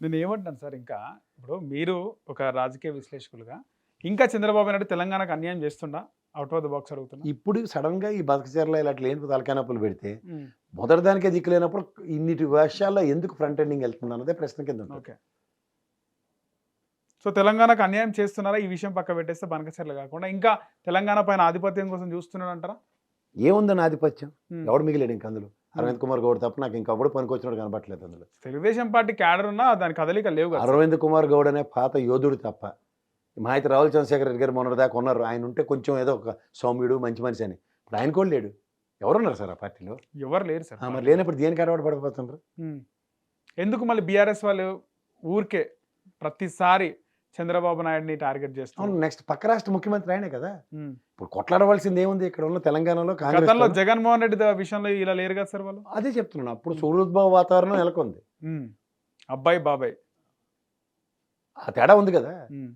నేను ఏమంటున్నాను సార్ ఇంకా ఇప్పుడు మీరు ఒక రాజకీయ విశ్లేషకులుగా ఇంకా చంద్రబాబు నాయుడు తెలంగాణకు అన్యాయం చేస్తుండా? అవుట్ ఆఫ్ ద బాక్స్ అడుగుతున్నా. ఇప్పుడు సడన్‌గా ఈ బతకచెర్ల ఇలాంటి లేని తలకాయ నొప్పులు పెడితే, హ్మ్. మొదటి దానికే దిక్కు లేనప్పుడు ఇన్నిటి విషయాల్లో ఎందుకు ఫ్రంట్ ఎండింగ్ ఎళ్తుందన్నదే ప్రశ్న కింద ఉంటది. ఓకే. సో, తెలంగాణకు అన్యాయం చేస్తున్నారా? ఈ విషయం పక్క పెట్టేస్తే బనకచర్ల కాకుండా ఇంకా తెలంగాణ పైన ఆధిపత్యం కోసం చూస్తున్నాడంటారా? ఏముందని ఆధిపత్యం? హ్మ్. ఎవడు మిగిలాడు ఇంక అందులో? హ్మ్. అరవింద్ కుమార్ గౌడ్ తప్ప నాకు ఇంకెవడు పనికొచ్చినోడు కనపట్లేదు అందులో. తెలుగుదేశం పార్టీ క్యాడర్ ఉన్నా దాని కదలిక లేవు కదా సార్. అరవింద్ కుమార్ గౌడ్ అనే పాత యోధుడు తప్ప, మహా అయితే రావుల చంద్రశేఖర్ రెడ్డి గారు మొన్నటిదాకా ఉన్నారు. ఆయన ఉంటే కొంచెం ఏదో ఒక సౌమ్యుడు, మంచి మనిషి అని. ఇప్పుడు ఆయన కూడా లేడు. ఎవరున్నారు సార్ ఆ పార్టీలో? ఎవరు లేరు సార్ మరి పార్టీలో. లేనప్పుడు దేనికి అలవాటు పడిపోతున్నారు? హ్మ్. ఎందుకు మళ్ళీ బీఆర్ఎస్ వాళ్ళు ఊరికే ప్రతిసారి చంద్రబాబు నాయుడిని టార్గెట్ అవును. చేస్తున్నారు? నెక్స్ట్ పక్క రాష్ట్ర ముఖ్యమంత్రి ఆయనే కదా! హ్మ్. ఇప్పుడు కొట్లాడవలసింది ఏముంది? ఇక్కడ ఉన్న తెలంగాణలో గతంలో కాంగ్రెస్‌తోను. జగన్మోహన్ రెడ్డి విషయంలో ఇలా లేరు కదా సార్ వాళ్ళు. అదే చెప్తున్నాను. అప్పుడు సుహృద్భావ వాతావరణం నెలకొంది. హ్మ్. అబ్బాయి బాబాయ్. ఆ తేడా ఉంది కదా! హ్మ్.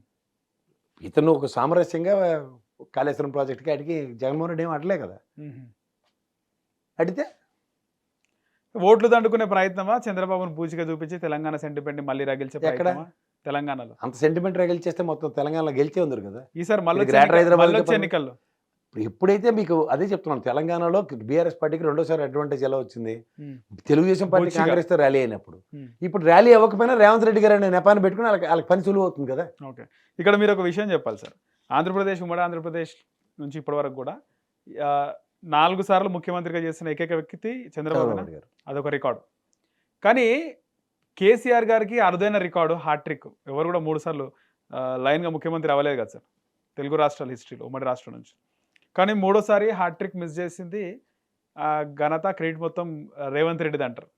ఇతను ఒక సామరస్యంగా కాళేశ్వరం ప్రాజెక్ట్‌కి ఆటికి జగన్మోహన్ రెడ్డి ఏమి అడలే కదా! హుహు. అడిగితే ఓట్లు దండుకునే ప్రయత్నమా? చంద్రబాబును పూచిక చూపించి తెలంగాణ సెంటిమెంట్‌ని మళ్ళీ రగిల్చే ఎక్కడ? ప్రయత్నమా? తెలంగాణలో. అంత సెంటిమెంట్ రగిలిచ్చేస్తే మొత్తం తెలంగాణలో గెలిచే ఉందరు కదా! ఈసారి ఇది గ్రేటర్ హైదరాబాద్‌కే మళ్ళొచ్చే పరిమితం. ఎన్నికల్లో. ఇప్పుడు ఎప్పుడైతే మీకు అదే చెప్తున్నాను. తెలంగాణలో బీఆర్ఎస్ పార్టీకి రెండోసారి అడ్వాంటేజ్ ఎలా వచ్చింది? హ్మ్. తెలుగుదేశం పార్టీ పూచిక. కాంగ్రెస్‌తో ర్యాలీ అయినప్పుడు. హ్మ్. ఇప్పుడు ర్యాలీ అవ్వకపోయినా రేవంత్ రెడ్డి గారు అనే నెపాన్ని పెట్టుకొని ఆళ్ళకి పని సులువు అవుతుంది కదా! ఓకే. ఇక్కడ మీరు ఒక విషయం చెప్పాలి సార్. ఆంధ్రప్రదేశ్, ఉమ్మడి ఆంధ్రప్రదేశ్ నుంచి ఇప్పటి వరకు కూడా 4 సార్లు ముఖ్యమంత్రిగా చేసిన ఏకైక వ్యక్తి చంద్రబాబేనా? చంద్రబాబు గారు. అదొక రికార్డ్. కానీ కేసీఆర్ గారికి అరుదైన రికార్డు హాట్రిక్. ఎవరు కూడా 3 సార్లు లైన్‌గా ముఖ్యమంత్రి అవ్వలేదు కదా సార్. తెలుగు రాష్ట్రాల హిస్టరీలో ఉమ్మడి రాష్ట్రం నుంచి. కానీ మూడోసారి హాట్రిక్ మిస్ చేసింది ఘనత, క్రెడిట్ మొత్తం రేవంత్ రెడ్డిదంటారు.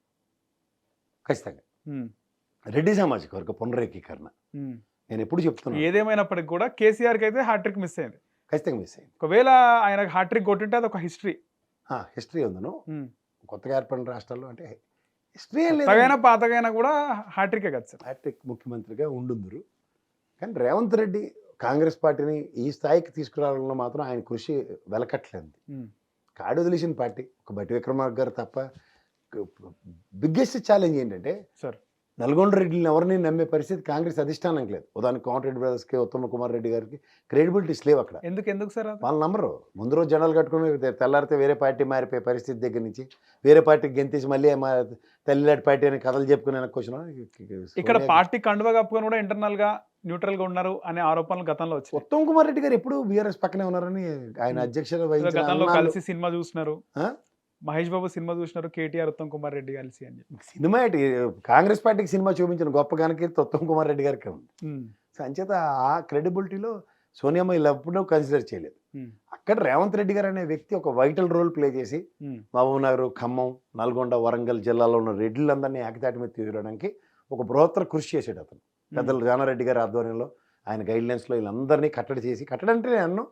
ఖచ్చితంగా. హ్మ్. రెడ్డి సామాజిక వర్గ పునరేకీకరణ. హ్మ్. నేనెప్పుడు చెప్తున్నాను. ఏదేమైనప్పటికి కూడా కేసీఆర్‌కి అయితే హ్యాట్రిక్ మిస్ అయింది. ఖచ్చితంగా మిస్ అయింది. ఒకవేళ ఆయనకు హ్యాట్రిక్ కొట్టింటే అదొక హిస్టరీ. హిస్టరీ ఉందను. హ్మ్. కొత్తగా ఏర్పడిన రాష్ట్రాల్లో అంటే హిస్టరీ ఏం లేదు. కొత్తగైనా పాతగైనా కూడా హ్యాట్రికే కదా సార్. హ్యాట్రిక్ ముఖ్యమంత్రిగా ఉండుందురు. కానీ రేవంత్ రెడ్డి కాంగ్రెస్ పార్టీని ఈ స్థాయికి తీసుకురావడంలో మాత్రం ఆయన కృషి వెలకట్లేదు. హ్మ్. కాడు వదిలేసిన పార్టీ ఒక బట్టి విక్రమార్క గారు తప్ప బిగ్గెస్ట్ ఛాలెంజ్ ఏంటంటే సార్. నల్గొండ రెడ్డిని ఎవరిని నమ్మే పరిస్థితి కాంగ్రెస్ అధిష్టానం లేదు. ఉదాహరణకు కోమటిరెడ్డి బ్రదర్స్కి, ఉత్తమ కుమార్ రెడ్డి గారికి క్రెడిబిలిటీస్ లేవు అక్కడ. ఎందుకు సార్ అది? వాళ్ళు నమ్మరు. ముందు రోజు జెండాలు కట్టుకుని తెల్లారితే వేరే పార్టీ మారిపోయే పరిస్థితి దగ్గర నుంచి వేరే పార్టీకి గెంతేసి మళ్ళీ మా తల్లిలాంటి పార్టీ అని కథలు చెప్పుకుని వెనక్కి ఇక్కడ పార్టీ కండువా కప్పుకొని కూడా ఇంటర్నల్‌గా న్యూట్రల్‌గా ఉన్నారు అనే ఆరోపణలు గతంలో వచ్చినాయి. ఉత్తమ్ కుమార్ రెడ్డి గారు ఎప్పుడు బీఆర్ఎస్ పక్కనే ఉన్నారని ఆయన అధ్యక్షత ఏదో వహించిన గతంలో అన్నాళ్ళు. కలిసి సినిమా చూసినారు. ఆ? మహేష్ బాబు సినిమా చూసినారు. కేటీఆర్, ఉత్తమ్ కుమార్ రెడ్డి కలిసి అని చెప్పి. సినిమా ఏంటి? కాంగ్రెస్ పార్టీకి సినిమా చూపించిన గొప్ప ఘనకీర్తి ఉత్తమ్ కుమార్ రెడ్డి గారికి ఉంది. హ్మ్. సో అంచేత ఆ క్రెడిబిలిటీలో సోనియమ్మ ఇలా ఎప్పుడూ కన్సిడర్ చేయలేదు. హ్మ్. అక్కడ రేవంత్ రెడ్డి గారు అనే వ్యక్తి ఒక వైటల్ రోల్ ప్లే చేసి హ్మ్. మహబూబ్నగర్, ఖమ్మం, నల్గొండ, వరంగల్ జిల్లాలో ఉన్న రెడ్డిలందరినీ ఏకతాటి మీద తీసుకురావడానికి ఒక బృహత్తర కృషి చేసాడు అతను. పెద్దలు జానారెడ్డి గారి ఆధ్వర్యంలో ఆయన గైడ్లైన్స్లో వీళ్ళందరినీ కట్టడి చేసి కట్టడంటే నేను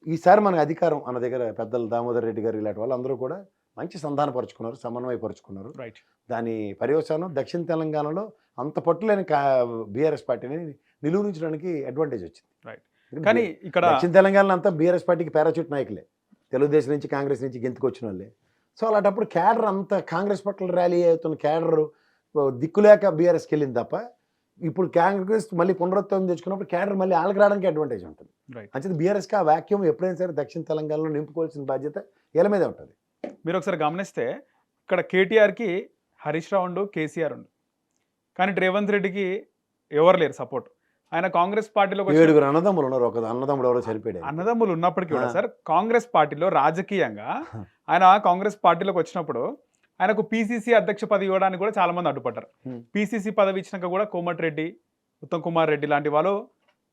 ఈసారి మనకు అధికారం అన్న దగ్గర పెద్దలు దామోదర్ రెడ్డి గారు ఇలాంటి వాళ్ళందరూ కూడా మంచి సంధానపరుచుకున్నారు, సమన్వయపరుచుకున్నారు. రైట్. దాని పర్యవసానం దక్షిణ తెలంగాణలో అంత పట్టులేని బీఆర్ఎస్ పార్టీని నిలువరించడానికి అడ్వాంటేజ్ వచ్చింది. రైట్. కానీ ఇక్కడ దక్షిణ తెలంగాణలో అంతా బీఆర్ఎస్ పార్టీకి పారాచూట్ నాయకులే, తెలుగుదేశం నుంచి కాంగ్రెస్ నుంచి గెంతుకొచ్చిన వాళ్ళే. సో అలాంటప్పుడు క్యాడర్ అంతా కాంగ్రెస్ పట్ల ర్యాలీ అవుతున్న క్యాడర్ దిక్కులేక బీఆర్ఎస్కి వెళ్ళింది తప్ప ఇప్పుడు కాంగ్రెస్ మళ్ళీ పునరుత్థానం తెచ్చుకున్నప్పుడు క్యాడర్ మళ్ళీ వాళ్ళకి రావడానికి అడ్వాంటేజ్ ఉంటుంది. రైట్. అంచేది బీఆర్ఎస్కి ఆ వాక్యూమ్ ఎప్పుడైనా సరే దక్షిణ తెలంగాణలో నింపుకోవాల్సిన బాధ్యత వీళ్ళ మీదే ఉంటుంది. మీరు ఒకసారి గమనిస్తే ఇక్కడ కేటీఆర్‌కి హరీష్ రావు ఉండు, కేసీఆర్ ఉండు. కానీ రేవంత్ రెడ్డికి ఎవరు లేరు సపోర్ట్. ఆయన కాంగ్రెస్ పార్టీలోకి వచ్చి 7 అన్నదమ్ములు ఉన్నారు. ఒక అన్నదమ్ముడు ఎవరో చనిపోయాడు. అన్నదమ్ములు ఉన్నప్పటికీ కూడా ఆ. సార్ కాంగ్రెస్ పార్టీలో రాజకీయంగా ఆయన కాంగ్రెస్ పార్టీలోకి వచ్చినప్పుడు ఆయనకు పీసీసీ అధ్యక్ష పదవి ఇవ్వడానికి కూడా చాలా మంది అడ్డుపడ్డారు. పీసీసీ పదవి ఇచ్చినాక కూడా కోమటిరెడ్డి, ఉత్తమ్ కుమార్ రెడ్డి లాంటి వాళ్ళు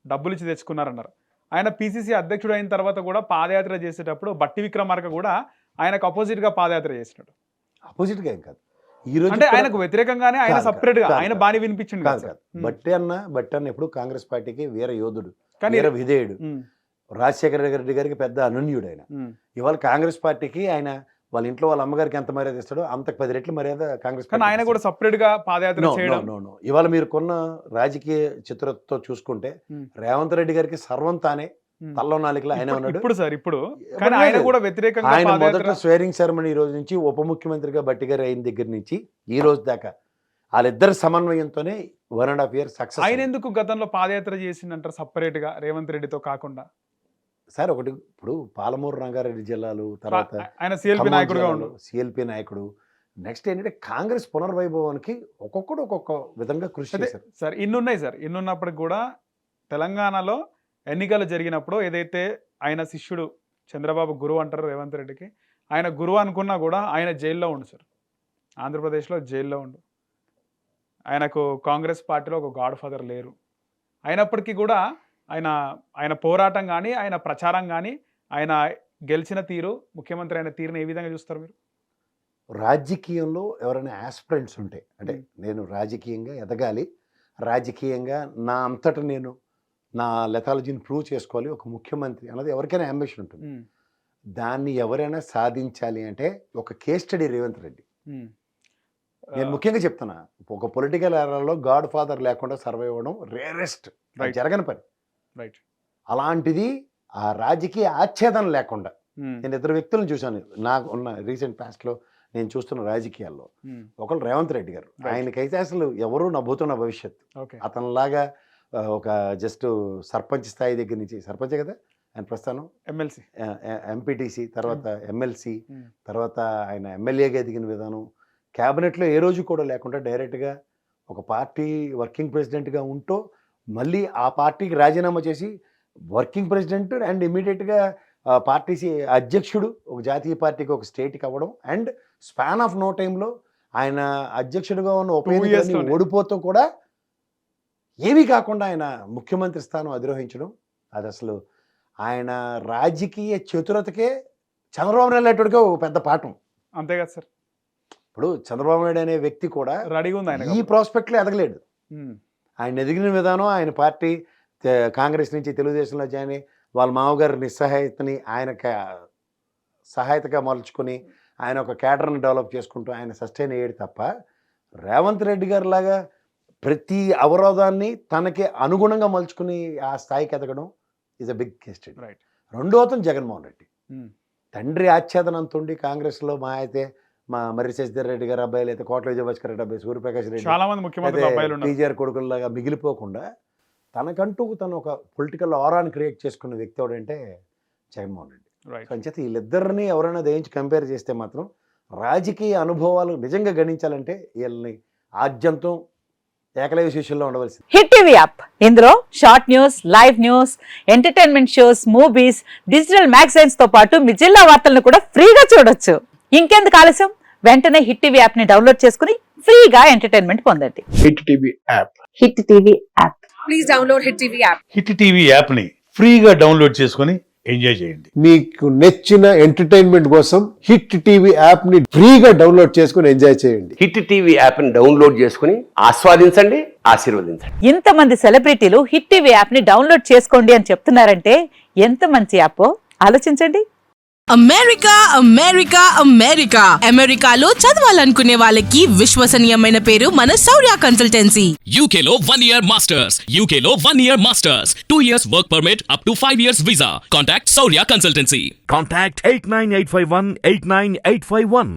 డబ్బులు ఇచ్చి తెచ్చుకున్నారన్నారు. ఆయన పీసీసీ అధ్యక్షుడు అయిన తర్వాత కూడా పాదయాత్ర చేసేటప్పుడు బట్టి విక్రమార్క కూడా ఆయనకు అపోజిట్ గా పాదయాత్ర చేసినాడు. అపోజిట్గా ఏం కాదు. ఈ రోజు అంటే ఆయనకు వ్యతిరేకంగానే ఆయన కాదు, సపరేట్ గా కాదు, ఆయన కాదు. బాని వినిపించింది కాదు కదా కాదు. సార్. బట్టి అన్న ఎప్పుడు కాంగ్రెస్ పార్టీకి వీర యోధుడు, కానీ వీర విధేయుడు, ఉమ్, రాజశేఖర రెడ్డి గారికి పెద్ద అనన్యుడు ఆయన. ఉమ్, ఇవాళ కాంగ్రెస్ పార్టీకి ఆయన వాళ్ళ ఇంట్లో వాళ్ళ అమ్మగారికి ఎంత మర్యాద ఇస్తాడో అంతకు 10 రెట్ల మర్యాద కాంగ్రెస్ కానీ ఆయన కూడా సపరేట్ గా పాదయాత్ర చేయడం. నో. ఇవాళ మీరు కొన్న రాజకీయ చిత్రతో చూసుకుంటే ఉమ్, రేవంత్ రెడ్డి గారికి సర్వం తానే ఉమ్. తల్లో నాలుకలో ఆయన ఉన్నాడు. ఇప్పుడు సార్ ఇప్పుడు ఎవరు కానీ ఆయన లేదు. కూడా వ్యతిరేకంగా ఆయన పాదయాత్ర. మొదట స్వేరింగ్ సెరమనీ ఈ రోజు నుంచి ఉప ముఖ్యమంత్రిగా బట్టి గారు అయిన దగ్గర నుంచి ఈ రోజు దాకా వాళ్ళిద్దరి సమన్వయంతోనే 1.5 years సక్సెస్. ఆయన ఎందుకు గతంలో పాదయాత్ర చేసిందంటారు separate గా రేవంత్ రెడ్డితో కాకుండా? సార్ ఒకటి ఇప్పుడు పాలమూరు రంగారెడ్డి జిల్లాలు, తర్వాత ఆయన సిఎల్పి నాయకుడుగా ఉండు. సిఎల్పి నాయకుడు. నెక్స్ట్ ఏంటంటే కాంగ్రెస్ పునర్వైభవానికి ఒక్కొక్కడు ఒక్కొక్క విధంగా కృషి చేశారు సార్. ఇన్నున్నాయి సార్. ఇన్నున్నప్పటికి కూడా తెలంగాణలో ఎన్నికలు జరిగినప్పుడు ఏదైతే ఆయన శిష్యుడు చంద్రబాబు గురువు అంటారు రేవంత్ రెడ్డికి, ఆయన గురువు అనుకున్నా కూడా ఆయన జైల్లో ఉండు సార్. ఆంధ్రప్రదేశ్లో జైల్లో ఉండు. ఆయనకు కాంగ్రెస్ పార్టీలో ఒక గాడ్ ఫాదర్ లేరు. అయినప్పటికీ కూడా ఆయన పోరాటం కానీ, ఆయన ప్రచారం కానీ, ఆయన గెలిచిన తీరు, ముఖ్యమంత్రి అయిన తీరుని ఏ విధంగా చూస్తారు మీరు? రాజకీయంలో ఎవరైనా ఆస్పిరెంట్స్ ఉంటే, అంటే నేను రాజకీయంగా ఎదగాలి, రాజకీయంగా నా అంతటా నేను నా లెథాలజీని ప్రూవ్ చేసుకోవాలి, ఒక ముఖ్యమంత్రి అన్నది ఎవరికైనా అంబిషన్ ఉంటుంది. దాన్ని ఎవరైనా సాధించాలి అంటే ఒక కేస్ స్టడీ రేవంత్ రెడ్డి. నేను ముఖ్యంగా చెప్తున్నా, ఒక పొలిటికల్ ఏరాలో గాడ్ ఫాదర్ లేకుండా సర్వైవ్ అవ్వడం రేరెస్ట్, జరగని పని. రైట్. అలాంటిది ఆ రాజకీయ ఆచ్ఛేదన లేకుండా నేను ఇద్దరు వ్యక్తులను చూశాను నాకు ఉన్న రీసెంట్ పాస్ట్లో నేను చూస్తున్న రాజకీయాల్లో. ఒకళ్ళు రేవంత్ రెడ్డి గారు, ఆయనకైతే అసలు ఎవరు నవ్వుతున్న భవిష్యత్తు. అతనిలాగా ఒక జస్ట్ సర్పంచ్ స్థాయి దగ్గర నుంచి, సర్పంచే కదా ఆయన ప్రస్థానం, ఎమ్మెల్సీ, ఎంపీటీసీ, తర్వాత ఎమ్మెల్సీ, తర్వాత ఆయన ఎమ్మెల్యేగా ఎదిగిన విధానం, క్యాబినెట్లో ఏ రోజు కూడా లేకుండా డైరెక్ట్గా ఒక పార్టీ వర్కింగ్ ప్రెసిడెంట్గా ఉంటూ మళ్ళీ ఆ పార్టీకి రాజీనామా చేసి వర్కింగ్ ప్రెసిడెంట్ అండ్ ఇమీడియట్గా పార్టీ అధ్యక్షుడు, ఒక జాతీయ పార్టీకి ఒక స్టేట్కి అవ్వడం, అండ్ స్పాన్ ఆఫ్ నో టైంలో ఆయన అధ్యక్షుడిగా ఉన్న ఉపయోగించి ఓడిపోతూ కూడా ఏమీ కాకుండా ఆయన ముఖ్యమంత్రి స్థానం అధిరోహించడం, అది అసలు ఆయన రాజకీయ చతురతకే చంద్రబాబు నాయుడుగా ఒక పెద్ద పాఠం. అంతే కదా సార్. ఇప్పుడు చంద్రబాబు నాయుడు అనే వ్యక్తి కూడా రెడీగా ఉంది ఆయన ఈ ప్రాస్పెక్ట్లో ఎదగలేడు. ఆయన ఎదిగిన విధానం, ఆయన పార్టీ కాంగ్రెస్ నుంచి తెలుగుదేశంలో జాయిన్ అయ్యి వాళ్ళ మామగారి నిస్సహాయతని ఆయన సహాయతగా మలుచుకొని ఆయన ఒక క్యాడర్ని డెవలప్ చేసుకుంటూ ఆయన సస్టైన్ అయ్యాడు తప్ప, రేవంత్ రెడ్డి గారి లాగా ప్రతి అవరోధాన్ని తనకి అనుగుణంగా మలుచుకుని ఆ స్థాయికి ఎదగడం is a big case study. Right. రెండో అతను జగన్మోహన్ రెడ్డి. తండ్రి ఆచ్ఛేదనంతో ఉండి కాంగ్రెస్లో మా అయితే మా మర్రి శశిధర్ రెడ్డి గారి అబ్బాయిలు అయితే కోట్ల విజయభాస్కర్ రెడ్డి అబ్బాయి, సూర్యప్రకాష్ రెడ్డి, చాలా మంది ముఖ్యమంత్రులు టీజీఆర్ కొడుకుల్లాగా మిగిలిపోకుండా తనకంటూ తను ఒక పొలిటికల్ ఆరాని క్రియేట్ చేసుకున్న వ్యక్తి ఎవడంటే జగన్మోహన్ రెడ్డి. అంచేత వీళ్ళిద్దరిని ఎవరైనా దయించి కంపేర్ చేస్తే మాత్రం రాజకీయ అనుభవాలు నిజంగా గణించాలంటే వీళ్ళని ఆద్యంతం ఏకలవ్య శిష్యుల్లో ఉండవలసింది. హిట్ టీవీ యాప్, ఇందులో short news, live news, entertainment shows, movies, digital magazines తో పాటు మీ జిల్లా వార్తలను కూడా ఫ్రీగా చూడొచ్చు. ఇంకెందుకు ఆలస్యం, వెంటనే హిట్ టీవీ యాప్ ని డౌన్లోడ్ చేసుకుని ఫ్రీగా ఎంటర్టైన్మెంట్ పొందండి. Hit TV app. Hit TV app. Please download hit TV app. Hit TV app ని ఫ్రీగా డౌన్లోడ్ చేసుకుని ఎంజాయ్ చేయండి. మీకు నచ్చిన ఎంటర్టైన్మెంట్ కోసం హిట్ టీవీ యాప్ ని ఫ్రీగా డౌన్లోడ్ చేసుకుని ఎంజాయ్ చేయండి. హిట్ టీవీ యాప్ ని డౌన్లోడ్ చేసుకుని ఆస్వాదించండి, ఆశీర్వదించండి. ఇంతమంది సెలబ్రిటీలు హిట్ టీవీ యాప్ ని డౌన్లోడ్ చేసుకోండి అని చెప్తున్నారంటే ఎంత మంచి యాప్ ఆలోచించండి. అమెరికా అమెరికా అమెరికా అమెరికాలో చదవాలనుకునే వాళ్ళకి విశ్వసనీయమైన పేరు మన శౌర్య కన్సల్టెన్సీ. UK లో 1 year masters. UK లో 1 year masters. 2 years work permit up to 5 years visa. Contact Saurya Consultancy. Contact 89851 89851.